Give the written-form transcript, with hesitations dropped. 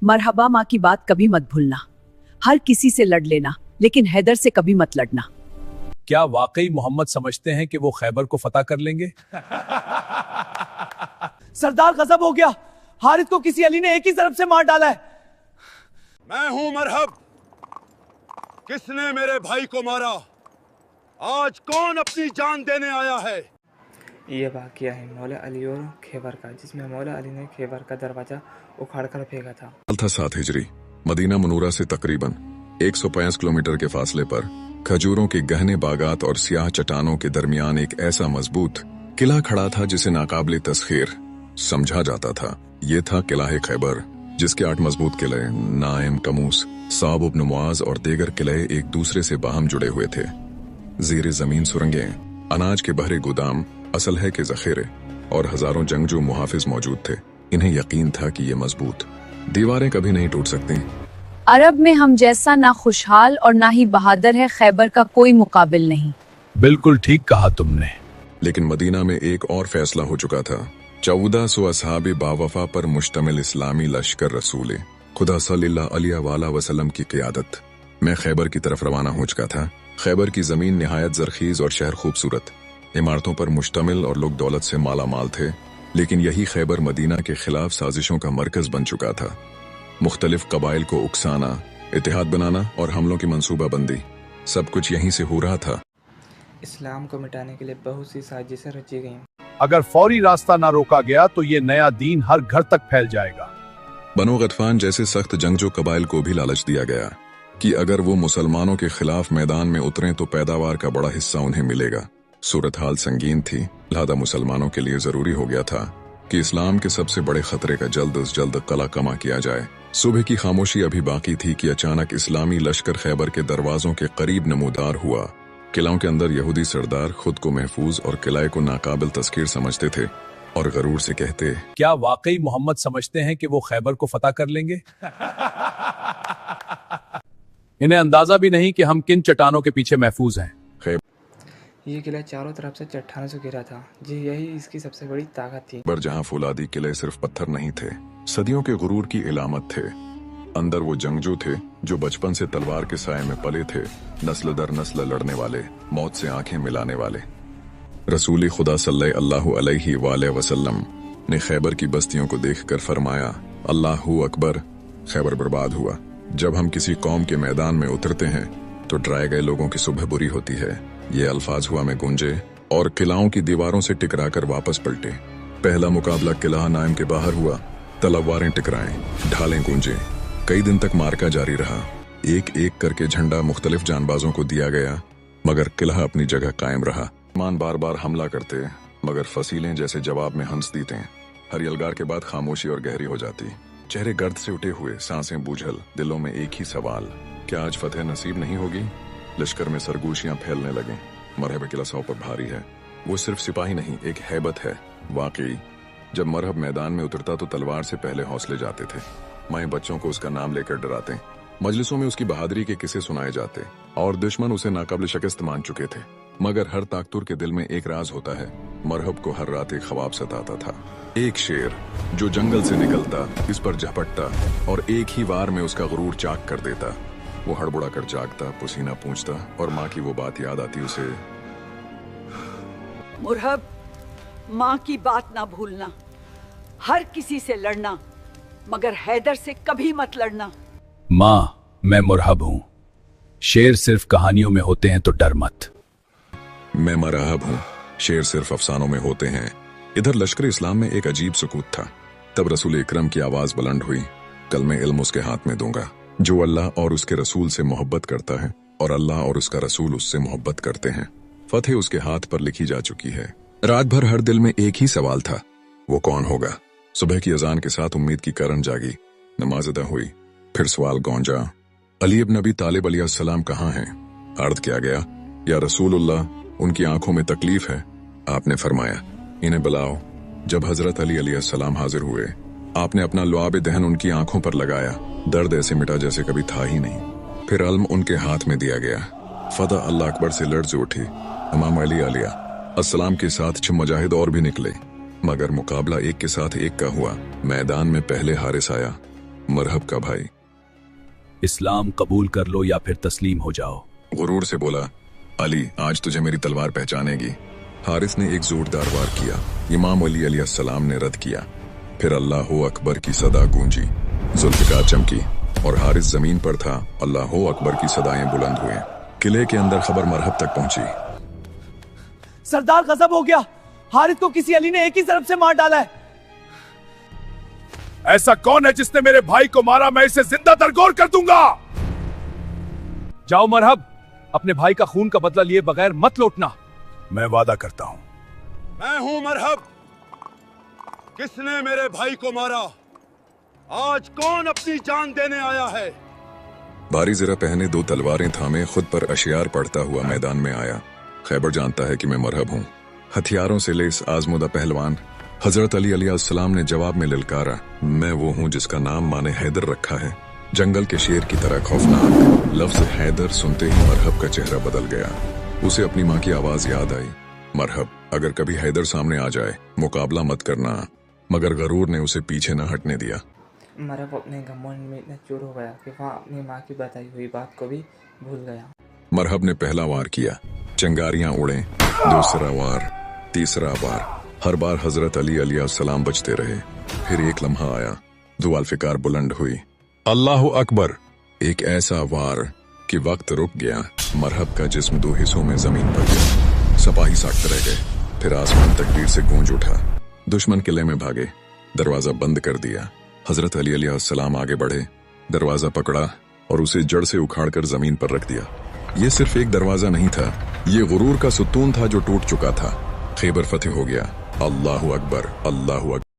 मरहबा माँ की बात कभी मत भूलना। हर किसी से लड़ लेना, लेकिन हैदर से कभी मत लड़ना। क्या वाकई मोहम्मद समझते हैं कि वो खैबर को फतह कर लेंगे? सरदार गजब हो गया, हारिस को किसी अली ने एक ही ज़रब से मार डाला है। मैं हूं मरहब। किसने मेरे भाई को मारा? आज कौन अपनी जान देने आया है? ये वाक़या है मौला अली और खैबर का, जिसमें मौला अली ने खैबर का दरवाजा उखाड़ कर फेंका था। 7 हिजरी मदीना मुनूरा से तकरीबन 105 किलोमीटर के फासले पर खजूरों के गहने बागात और सियाह चट्टानों के दरमियान एक ऐसा मजबूत किला खड़ा था जिसे नाकाबिले तस्खीर समझा जाता था। ये था किला खैबर, जिसके 8 मजबूत किले नाइम, कमूस, साब इब्न मुआज और दीगर किले एक दूसरे से बाहम जुड़े हुए थे। ज़ीरे जमीन सुरंगें, अनाज के बहरे गोदाम, असलहे के जखीरे और हजारों जंगजू मुहाफिज मौजूद थे। इन्हें यकीन था कि ये मजबूत दीवारें कभी नहीं टूट सकती। अरब में हम जैसा ना खुशहाल और ना ही बहादुर है खैबर का कोई मुकाबिल नहीं। बिल्कुल ठीक कहा तुमने। लेकिन मदीना में एक और फैसला हो चुका था। 1400 असहाबे बावफा पर मुश्तमिल इस्लामी लश्कर रसूल खुदा सल्लल्लाहु अलैहि वसल्लम की क़ियादत में खैबर की तरफ रवाना हो चुका था। खैबर की जमीन निहायत जरखीज और शहर खूबसूरत, इमारतों पर मुश्तमिल और लोग दौलत से माला माल थे। लेकिन यही खैबर मदीना के खिलाफ साजिशों का मरकज बन चुका था। मुख्तलिफ कबाइल को उकसाना, इत्तेहाद बनाना और हमलों की मंसूबाबंदी, सब कुछ यहीं से हो रहा था। इस्लाम को मिटाने के लिए बहुत सी साजिशें रची गईं। अगर फौरी रास्ता ना रोका गया तो ये नया दीन हर घर तक फैल जाएगा। बनो गतफान जैसे सख्त जंगजू कबाइल को भी लालच दिया गया कि अगर वो मुसलमानों के खिलाफ मैदान में उतरें तो पैदावार का बड़ा हिस्सा उन्हें मिलेगा। सूरत हाल संगीन थी, लिहाजा मुसलमानों के लिए जरूरी हो गया था कि इस्लाम के सबसे बड़े खतरे का जल्द अज जल्द कला कमा किया जाए। सुबह की खामोशी अभी बाकी थी कि अचानक इस्लामी लश्कर खैबर के दरवाजों के करीब नमूदार हुआ। किलाओं के अंदर यहूदी सरदार खुद को महफूज और किले को नाकाबिल तस्कीर समझते थे और गरूर से कहते, क्या वाकई मोहम्मद समझते हैं कि वो खैबर को फतह कर लेंगे? इन्हें अंदाजा भी नहीं कि हम किन चट्टानों के पीछे महफूज हैं। ये किला चारों तरफ से चट्टानों से घिरा था, जी यही इसकी सबसे बड़ी ताकत थी। पर जहां फौलादी किले सिर्फ पत्थर नहीं थे, सदियों के गुरूर की इलामत थे। अंदर वो जंगजू थे जो बचपन से तलवार के साए में पले थे, नस्ल दर नस्ल लड़ने वाले, मौत से आंखें मिलाने वाले। रसूल खुदा सल्लल्लाहु अलैहि वसल्लम ने खैबर की बस्तियों को देखकर फरमाया, अल्लाहु अकबर। खैबर बर्बाद हुआ। जब हम किसी कौम के मैदान में उतरते हैं तो डराए गए लोगों की सुबह बुरी होती है। ये अल्फाज हुआ में गूंजे और किलाओं की दीवारों से टकराकर वापस पलटे। पहला मुकाबला किला नाइम के बाहर हुआ। तलवारें टकराएं, ढालें गूंजे। कई दिन तक मार्का जारी रहा। एक एक करके झंडा मुख्तलिफ जानबाजों को दिया गया, मगर किला अपनी जगह कायम रहा। मान बार बार हमला करते, मगर फसीलें जैसे जवाब में हंस देते। हर यलगार के बाद खामोशी और गहरी हो जाती। चेहरे गर्द से उठे हुए, सांसें बूझल, दिलों में एक ही सवाल, क्या आज फतेह नसीब नहीं होगी? लश्कर में सरगोशियां फैलने लगे। मरहब किला सौ पर भारी है। वो सिर्फ सिपाही नहीं, एक हैबत है। वाकई जब मरहब मैदान में उतरता तो तलवार से पहले हौसले जाते थे। माएं बच्चों को उसका नाम लेकर डराते, मजलिसों में उसकी बहादुरी के किस्से सुनाए जाते और दुश्मन उसे नाकाबिल शिकस्त मान चुके थे। मगर हर ताकतूर के दिल में एक राज होता है। मरहब को हर रात एक ख्वाब सताता था। एक शेर जो जंगल से निकलता, इस पर झपटता और एक ही वार में उसका गुरूर चाक कर देता। वो हड़बड़ा कर जागता, पसीना पूंछता और माँ की वो बात याद आती उसे, मुरहब, माँ की बात ना भूलना। हर किसी से लड़ना, मगर हैदर से कभी मत लड़ना। माँ, मैं मुरहब हूँ। शेर सिर्फ कहानियों में होते हैं तो डर मत। मैं मरहब हूँ, शेर सिर्फ अफसानों में होते हैं। इधर लश्कर इस्लाम में एक अजीब सुकूत था। तब रसूल इकरम की आवाज बुलंद हुई, कल मैं इल्म उसके हाथ में दूंगा जो अल्लाह और उसके रसूल से मोहब्बत करता है और अल्लाह और उसका रसूल उससे मोहब्बत करते हैं। फतेह उसके हाथ पर लिखी जा चुकी है। रात भर हर दिल में एक ही सवाल था, वो कौन होगा? सुबह की अजान के साथ उम्मीद की करन जागी। नमाज अदा हुई, फिर सवाल गूंजा, अली इब्न अबी तालिब अलैहिस्सलाम कहाँ हैं? अर्ज किया गया, या रसूलुल्लाह, उनकी आंखों में तकलीफ है। आपने फरमाया, इन्हें बुलाओ। जब हजरत अली अलैहिस्सलाम हाजिर हुए, आपने अपना लुआब दहन उनकी आंखों पर लगाया। दर्द ऐसे मिटा जैसे कभी था ही नहीं। फिर अलम उनके हाथ में दिया गया। फतह अल्लाह अकबर से लर्ज़ उठी। इमाम अली आलिया अस्सलाम के साथ 6 मुजाहिद और भी निकले, मगर मुकाबला एक के साथ एक का हुआ। मैदान में पहले हारिस आया। मरहब का भाई। इस्लाम कबूल कर लो या फिर तस्लीम हो जाओ। गुरूर से बोला, अली आज तुझे मेरी तलवार पहचानेगी। हारिस ने एक जोरदार वार किया। इमाम अली अलैहिस्सलाम ने रद्द किया। फिर अल्लाह अकबर की सदा गूंजी। जुल्फिकार चमकी और हारिस जमीन पर था। अल्लाह अकबर की सदाएं बुलंद हुए। किले के अंदर खबर मरहब तक पहुंची। सरदार गजब हो गया, हारिस को किसी अली ने एक ही ज़रब से मार डाला है। ऐसा कौन है जिसने मेरे भाई को मारा? मैं इसे जिंदा दरगोर कर दूंगा। जाओ मरहब, अपने भाई का खून का बदला लिए बगैर मत लौटना। मैं वादा करता हूं। मैं हूं मरहब। किसने मेरे भाई को मारा? आज कौन अपनी जान देने आया है? भारी ज़रा पहने 2 तलवारें थामे खुद पर अशियार पढ़ता हुआ मैदान में आया। खैबर जानता है कि मैं मरहब हूँ। हथियारों से लेस आजमुदा पहलवान हजरत अली अलैहिस्सलाम ने जवाब में ललकारा, मैं वो हूँ जिसका नाम माने हैदर रखा है, जंगल के शेर की तरह खौफनाक। लफ्ज हैदर सुनते ही मरहब का चेहरा बदल गया। उसे अपनी माँ की आवाज याद आई, मरहब अगर कभी हैदर सामने आ जाए मुकाबला मत करना। मगर गरूर ने उसे पीछे न हटने दिया। मरहब अपने घमंड में इतना चूर हो गया कि वह अपनी माँ की बताई हुई बात को भी भूल गया। मरहब ने पहला वार किया, चिंगारियां उड़े। दूसरा वार, तीसरा वार, हर बार हजरत अली अलैहिस्सलाम बचते रहे। फिर एक लम्हा आया, जुल्फिकार बुलंद हुई, अल्लाह अकबर। एक ऐसा वार कि वक्त रुक गया। मरहब का जिस्म 2 हिस्सों में जमीन पर गिरा। सिपाही साख्त रह गए। फिर आसमान तकबीर से गूंज उठा। दुश्मन किले में भागे। दरवाजा बंद कर दिया। हजरत अली अलैहिस्सलाम आगे बढ़े, दरवाजा पकड़ा और उसे जड़ से उखाड़कर जमीन पर रख दिया। ये सिर्फ एक दरवाजा नहीं था, ये गुरूर का सुतून था जो टूट चुका था। खैबर फतेह हो गया। अल्लाहु अकबर, अल्लाहु अकबर।